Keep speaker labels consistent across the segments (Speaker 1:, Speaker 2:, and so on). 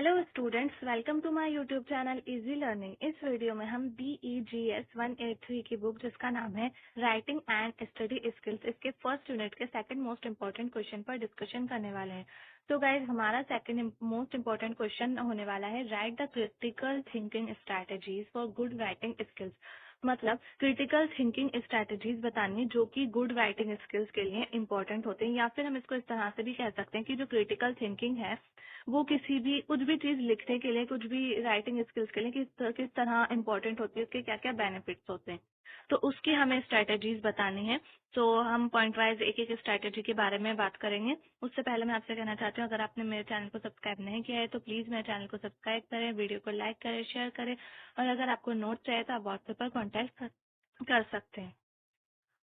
Speaker 1: Hello students, welcome to my YouTube channel easy learning. इस video में हम BEGS 183 की बुक जिसका नाम है राइटिंग एंड स्टडी स्किल्स, इसके फर्स्ट यूनिट के सेकंड मोस्ट इम्पोर्टेंट क्वेश्चन पर डिस्कशन करने वाले हैं। तो गाइज, हमारा सेकंड मोस्ट इम्पोर्टेंट क्वेश्चन होने वाला है right the critical thinking strategies for good writing skills. मतलब क्रिटिकल थिंकिंग स्ट्रैटेजीज बतानी जो कि गुड राइटिंग स्किल्स के लिए इम्पोर्टेंट होते हैं, या फिर हम इसको इस तरह से भी कह सकते हैं कि जो क्रिटिकल थिंकिंग है वो किसी भी कुछ भी चीज लिखने के लिए, कुछ भी राइटिंग स्किल्स के लिए किस तरह इम्पोर्टेंट होती है, उसके क्या क्या बेनिफिट्स होते हैं, तो उसकी हमें स्ट्रेटेजीज बतानी है। तो हम पॉइंट वाइज एक एक स्ट्रेटेजी के बारे में बात करेंगे। उससे पहले मैं आपसे कहना चाहती हूँ, अगर आपने मेरे चैनल को सब्सक्राइब नहीं किया है तो प्लीज मेरे चैनल को सब्सक्राइब करें, वीडियो को लाइक करें, शेयर करें, और अगर आपको नोट चाहिए तो आप व्हाट्सएप पर कॉन्टेक्ट कर सकते हैं।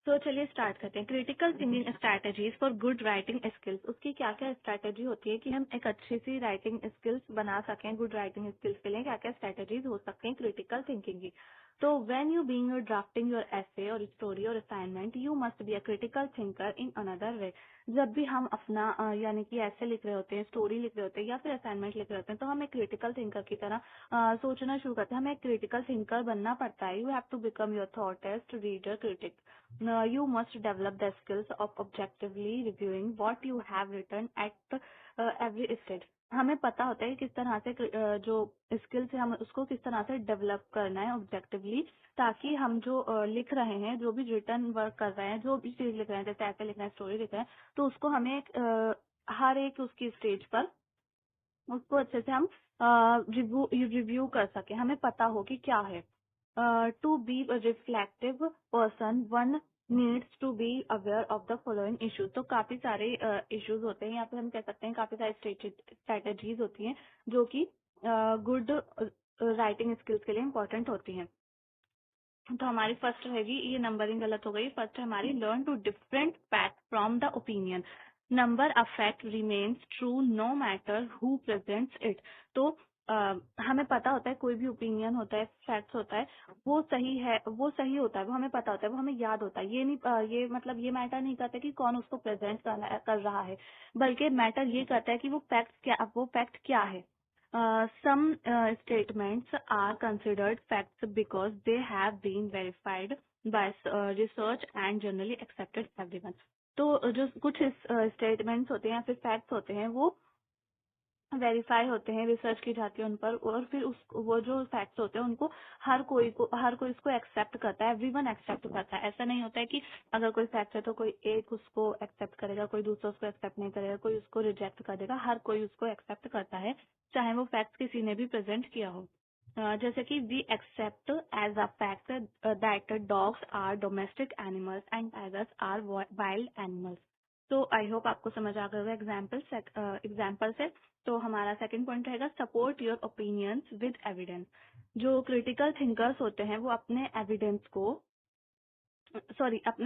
Speaker 1: तो चलिए स्टार्ट करते हैं। Critical thinking strategies for good writing skills, उसकी क्या क्या स्ट्रैटेजी होती है कि हम एक अच्छी सी राइटिंग स्किल्स बना सकें। गुड राइटिंग स्किल्स के लिए क्या क्या स्ट्रैटेजीज हो सकते हैं क्रिटिकल थिंकिंग की। तो when you being drafting your एसे और स्टोरी और assignment, you must be a critical thinker in another way. जब भी हम अपना यानी कि ऐसे लिख रहे होते हैं, स्टोरी लिख रहे होते हैं या फिर असाइनमेंट लिख रहे होते हैं, तो हम एक क्रिटिकल थिंकर की तरह सोचना शुरू करते हैं। हमें एक क्रिटिकल थिंकर बनना पड़ता है। You have to become your toughest reader critic. You must develop the skills of objectively reviewing what you have written at every stage. हमें पता होता है कि किस तरह से जो स्किल्स है हम उसको किस तरह से डेवलप करना है ऑब्जेक्टिवली, ताकि हम जो लिख रहे हैं, जो भी रिटर्न वर्क कर रहे हैं, जो भी चीज लिख रहे हैं, जैसे ऐसे लिख रहे हैं, स्टोरी लिख रहे हैं, तो उसको हमें हर एक उसकी स्टेज पर उसको अच्छे से हम रिव्यू कर सके, हमें पता हो कि क्या है। To be reflective person, one needs to be aware of the following issues. तो काफी सारे इश्यूज होते हैं, या फिर हम कह सकते हैं काफी सारी स्ट्रेटेजीज होती हैं जो कि गुड राइटिंग स्किल्स के लिए इम्पोर्टेंट होती हैं। तो हमारी फर्स्ट रहेगी, ये नंबरिंग गलत हो गई, फर्स्ट है हमारी learn to different fact from the opinion. Number a fact remains true no matter who presents it. तो हमें पता होता है कोई भी ओपिनियन होता है, फैक्ट्स होता है, वो सही है, वो सही होता है, वो हमें पता होता है, वो हमें याद होता है। ये नहीं ये मतलब ये मैटर नहीं करता कि कौन उसको प्रेजेंट कर रहा है, बल्कि मैटर ये करता है कि वो फैक्ट क्या है। Some statements are considered facts because they have been verified by research and generally accepted everyone. तो जो कुछ स्टेटमेंट्स होते हैं या फिर फैक्ट्स होते हैं वो वेरीफाई होते हैं, रिसर्च की जाती है उन पर, और फिर उस वो जो फैक्ट्स होते हैं उनको हर कोई इसको एक्सेप्ट करता है, एवरीवन एक्सेप्ट करता है। ऐसा नहीं होता है कि अगर कोई फैक्ट है तो कोई एक उसको एक्सेप्ट करेगा, कोई दूसरा उसको एक्सेप्ट नहीं करेगा, कोई उसको रिजेक्ट कर देगा। हर कोई उसको एक्सेप्ट करता है, चाहे वो फैक्ट किसी ने भी प्रेजेंट किया हो। जैसे कि we accept as a fact that dogs are domestic animals and tigers are wild animals. तो आई होप आपको समझ आ गया होगा एग्जाम्पल से। तो हमारा सेकंड पॉइंट रहेगा support your opinions with evidence. जो क्रिटिकल थिंकर्स होते हैं वो अपने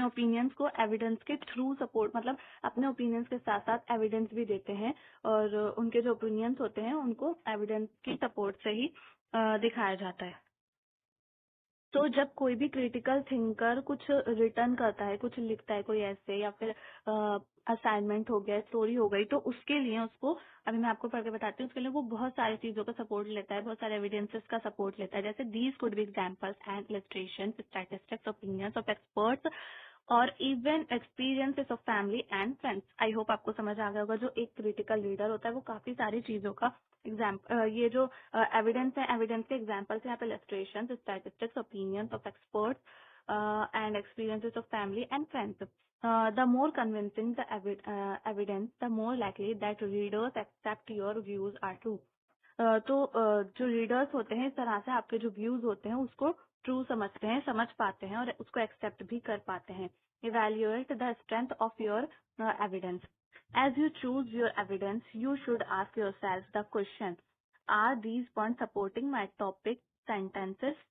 Speaker 1: ओपिनियंस को एविडेंस के थ्रू सपोर्ट, मतलब अपने ओपिनियंस के साथ साथ एविडेंस भी देते हैं, और उनके जो ओपिनियंस होते हैं उनको एविडेंस की सपोर्ट से ही दिखाया जाता है। तो जब कोई भी क्रिटिकल थिंकर कुछ रिटर्न करता है, कुछ लिखता है, कोई ऐसे या फिर असाइनमेंट हो गया, स्टोरी हो गई, तो उसके लिए उसको, अभी मैं आपको पढ़ के बताती हूँ, उसके लिए वो बहुत सारी चीजों का सपोर्ट लेता है, बहुत सारे एविडेंसेस का सपोर्ट लेता है। जैसे these could be examples and illustration, statistics, opinions of experts और even experiences of family and friends. I hope आपको समझ आ गया होगा। जो एक क्रिटिकल लीडर होता है वो काफी सारी चीजों का ये जो एविडेंस है, एविडेंस के एग्जाम्पल्स यहाँ पे illustration, statistics, opinions of experts and experiences of family and friends. The more convincing the evidence, the more likely that readers accept your views are true. जो रीडर्स होते हैं, इस तरह से आपके जो व्यूज होते हैं उसको ट्रू समझते हैं, समझ पाते हैं और उसको एक्सेप्ट भी कर पाते हैं। Evaluate the strength of your evidence. As you choose your evidence, you should ask yourself the question, are these point supporting my topic sentences.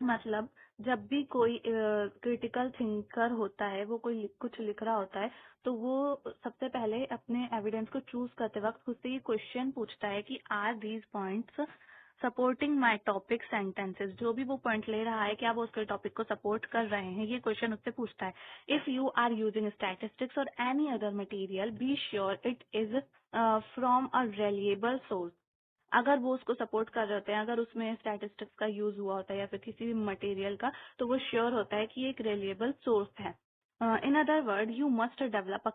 Speaker 1: मतलब जब भी कोई क्रिटिकल थिंकर होता है, वो कोई कुछ लिख रहा होता है, तो वो सबसे पहले अपने एविडेंस को चूज करते वक्त खुद से ये क्वेश्चन पूछता है कि are these points supporting my topic sentences. जो भी वो पॉइंट ले रहा है, क्या वो उसके टॉपिक को सपोर्ट कर रहे हैं, ये क्वेश्चन उससे पूछता है। If you are using statistics और any other material, be sure it is from a reliable source. अगर वो उसको सपोर्ट कर रहे होते हैं, अगर उसमें स्टैटिस्टिक्स का यूज हुआ होता है या फिर किसी भी मटेरियल का, तो वो श्योर होता है कि ये एक रिलायबल सोर्स है. In other word, you must develop a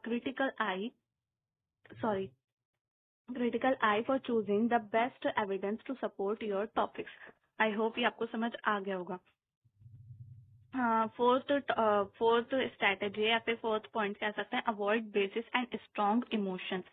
Speaker 1: critical eye for choosing the best evidence to support your topics. I hope ये आपको समझ आ गया होगा. फोर्थ स्ट्रैटेजी या फिर फोर्थ पॉइंट कह सकते हैं, avoid biases and strong emotions.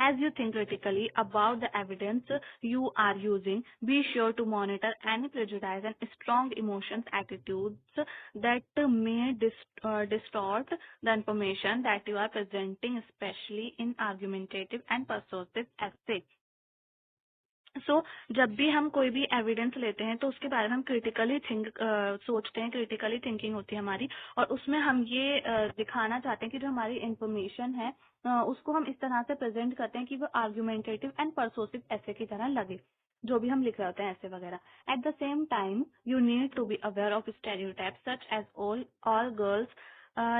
Speaker 1: As you think critically about the evidence you are using, be sure to monitor any prejudice and strong emotions attitudes that may distort the information that you are presenting, especially in argumentative and persuasive essay. जब भी हम कोई भी evidence लेते हैं तो उसके बारे में हम क्रिटिकली सोचते हैं, क्रिटिकली थिंकिंग होती है हमारी, और उसमें हम ये दिखाना चाहते हैं कि जो हमारी इंफॉर्मेशन है उसको हम इस तरह से प्रेजेंट करते हैं कि वो आर्गुमेंटेटिव एंड परसोसिव ऐसे की तरह लगे, जो भी हम लिख रहे होते हैं ऐसे वगैरह. At the same time you need to be aware of stereotypes such as all girls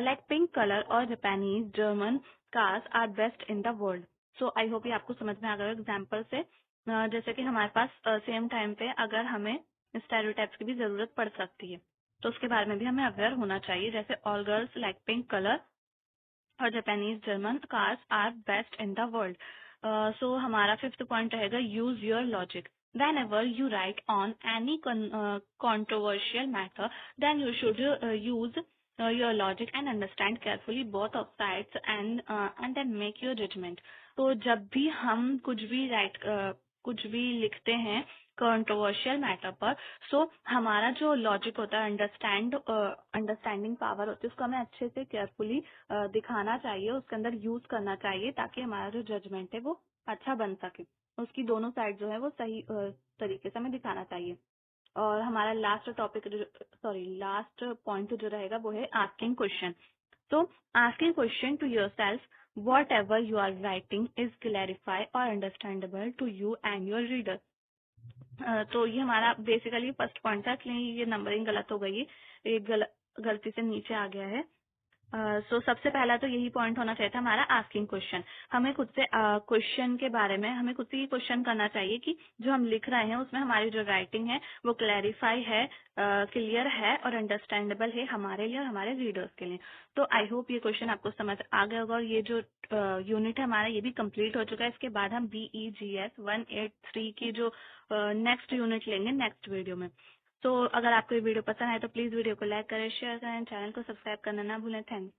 Speaker 1: like pink colour और Japanese German cars are best in the world. So I hope ये आपको समझ में आ गया एग्जाम्पल से. जैसे कि हमारे पास सेम टाइम पे अगर हमें स्टेरियोटाइप्स की भी जरूरत पड़ सकती है, तो उसके बारे में भी हमें अवेयर होना चाहिए. जैसे all girls like pink colour और Japanese German cars are best in the world. So हमारा फिफ्थ पॉइंट रहेगा, use your logic. Whenever you write on any controversial matter, then you should use your logic and understand carefully both of sides and then make your judgment. तो जब भी हम कुछ भी लिखते हैं कंट्रोवर्शियल मैटर पर, सो हमारा जो लॉजिक होता है, अंडरस्टैंडिंग पावर होती है, उसको हमें अच्छे से केयरफुली दिखाना चाहिए, उसके अंदर यूज करना चाहिए, ताकि हमारा जो जजमेंट है वो अच्छा बन सके. उसकी दोनों साइड जो है वो सही तरीके से हमें दिखाना चाहिए. और हमारा लास्ट पॉइंट जो रहेगा वो है आस्किंग क्वेश्चन. तो asking question to yourself whatever you are writing is clarify or understandable to you and your reader. तो ये हमारा बेसिकली फर्स्ट पॉइंट था, इसलिए ये नंबरिंग गलत हो गई है, ये गलती से नीचे आ गया है. सबसे पहला तो यही पॉइंट होना चाहिए था हमारा आस्किंग क्वेश्चन. हमें खुद से क्वेश्चन के बारे में हमें खुद से ये क्वेश्चन करना चाहिए कि जो हम लिख रहे हैं उसमें हमारी जो राइटिंग है वो क्लैरिफाई है, क्लियर है और अंडरस्टैंडेबल है हमारे लिए और हमारे रीडर्स के लिए. तो आई होप ये क्वेश्चन आपको समझ आ गया होगा. और ये जो यूनिट है हमारा ये भी कंप्लीट हो चुका है. इसके बाद हम BEGS 183 की जो नेक्स्ट यूनिट लेंगे नेक्स्ट वीडियो में. तो अगर आपको ये वीडियो पसंद आए तो प्लीज वीडियो को लाइक करें, शेयर करें, चैनल को सब्सक्राइब करना ना भूलें. थैंक्स.